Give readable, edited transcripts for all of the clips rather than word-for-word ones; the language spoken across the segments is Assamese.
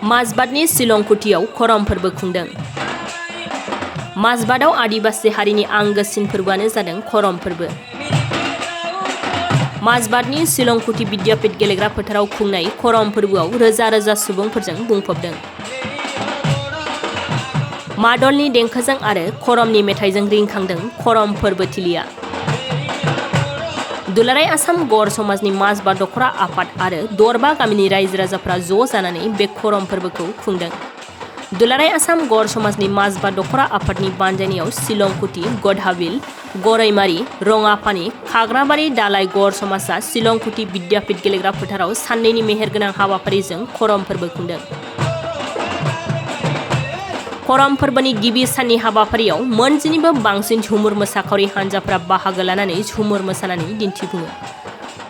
माजबादनि सिलंकुटियाव करम फोरबो खुंदों। माजबादाव आदिबासी हारिनि आंगोसिन फोरबोआनो जादों करम फोरबो। माजबादनि सिलंकुटि विद्यापीठ गेलेग्रा फोथाराव खुंनाय करम फोरबोआव रोजा रोजा सुबुंफोरजों बुंफबदों। मादलनि देंखोजों आरो करमनि मेथाइजों रिंखांदों करम फोरबो थिलिया। दुलाराय आसाम गर समाजनि माजबा दखरा आफाद आरो दरबा गामिनि रायजो राजाफ्रा ज' जानानै बे करम फोरबोखौ खुंदों। दुलाराय आसाम गर समाजनि माजबा दखरा आफादनि बानजायनायाव सिलंकुटि, गधहाबिल, गरैमारी, रङापानी, खाग्राबारि दालाय गर समाजा सिलंकुटि विद्यापीठ गेलेग्रा फोथाराव साननैनि मेहेरगोनां हाबाफारिजों करम फोरबो खुंदों। करम फोरबोनि गिबि साननि हाबाफारियाव मोनजिनिबो बांसिन झुमुर मोसाखावरि हानजाफोरा बाहागो लानानै झुमुर मोसानानै दिन्थिफुङो।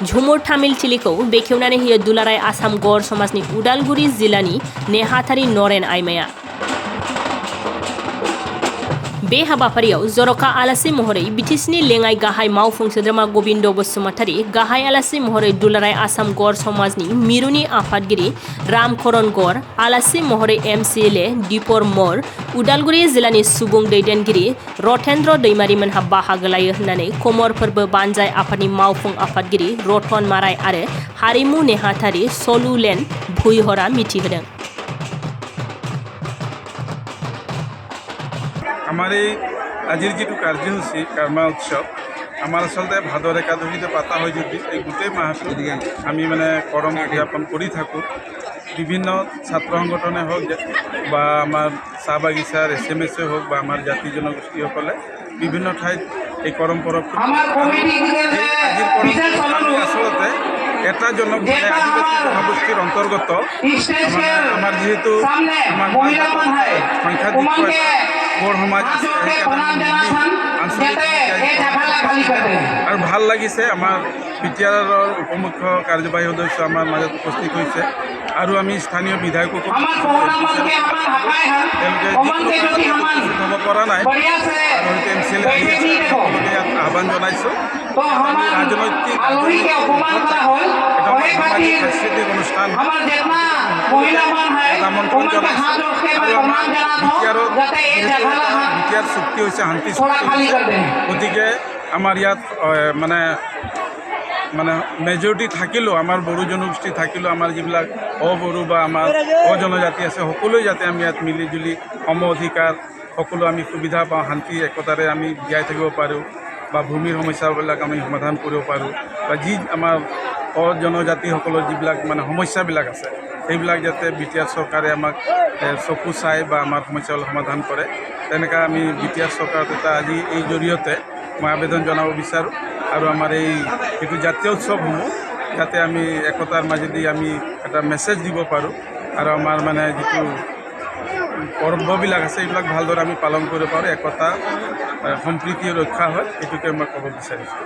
झुमुर तामिल थिलिखौ बेखेवनानै होयो दुलाराय आसाम गर समाजनि उदालगुरि जिल्लानि नेहाथारि नरेन आइमाया। बे हाबाफारियाव जर'खा आलासि महरै बिटिसिनि लेङाइ गाहाय मावफुं सोद्रोमा गबिन्द बसुमतारी, गाहाय आलासि महरै दुलाराय आसाम गर समाजनि मिरुनि आफादगिरि रामकरन गर, आलासि महरै MCLA दिपर मर, उदालगुरि जिल्लानि सुबुं दैदेनगिरि रथेन्द्र दैमारिमोनहा बाहागो लायो होननानै कमर फोरबो बानजाय आफादनि मावफुं आफादगिरि रतन माराय आरो हारिमु नेहाथारि सलुलेन भुइहरा मिथिहोदों। আমার এই আজির যেটো কার্যসূচী কৰ্মা উৎসৱ আমাৰ আচলতে ভাদৰ একাদশীতে পাতা হয় যদি এই গোটেই মাহটো আমি মানে কৰম উদযাপন কৰি থাকোঁ। বিভিন্ন ছাত্ৰ সংগঠনে হওক বা আমাৰ চাহ বাগিচাৰ SMS হওক বা আমাৰ জাতি জনগোষ্ঠীসকলে বিভিন্ন ঠাইত এই কৰম পৰৱটো আজিৰ কৰম আচলতে এটা মানে আদিবাসী জনগোষ্ঠীৰ অন্তৰ্গত আমাৰ যিহেতু আমাৰ সংখ্যাধিক বৰ সমাজ আৰু ভাল লাগিছে। আমাৰ বিটিআৰৰ উপমুখ্য কাৰ্যবাহী সদস্য আমাৰ মাজত উপস্থিত হৈছে আৰু আমি স্থানীয় বিধায়ককো হ'ব পৰা নাই আৰু হয়তো MCLA ইয়াত আহ্বান জনাইছোঁ। ৰাজনৈতিক সাংস্কৃতিক অনুষ্ঠান আমন্ত্ৰণ জনাইছোঁ আৰু আমাৰ বিটিআৰ চুক্তি হৈছে শান্তি চুক্তি হৈছে। গতিকে আমাৰ ইয়াত মানে মেজৰিটি থাকিলেও আমাৰ বড়ো জনগোষ্ঠী থাকিলেও আমাৰ যিবিলাক অবড়ো বা আমাৰ অজনজাতি আছে সকলোৱে যাতে আমি ইয়াত মিলি জুলি সম অধিকাৰ সকলো আমি সুবিধা পাওঁ, শান্তি একতাৰে আমি জীয়াই থাকিব পাৰোঁ বা ভূমিৰ সমস্যাবিলাক আমি সমাধান কৰিব পাৰোঁ বা যি আমাৰ অজনজাতিসকলৰ যিবিলাক মানে সমস্যাবিলাক আছে সেইবিলাক যাতে বিটিআৰ চৰকাৰে আমাক চকু চাই বা আমাৰ সমস্যাবিলাক সমাধান কৰে, তেনেকৈ আমি বিটিআৰ চৰকাৰত এটা আজি এই জৰিয়তে মই আবেদন জনাব বিচাৰোঁ। আৰু আমাৰ এই যিটো জাতীয় উৎসৱসমূহ যাতে আমি একতাৰ মাজেদি আমি এটা মেছেজ দিব পাৰোঁ আৰু আমাৰ মানে যিটো পৰ্ববিলাক আছে এইবিলাক ভালদৰে আমি পালন কৰিব পাৰোঁ, একতা সম্প্ৰীতি ৰক্ষা হয়, এইটোকে মই ক'ব বিচাৰিছোঁ।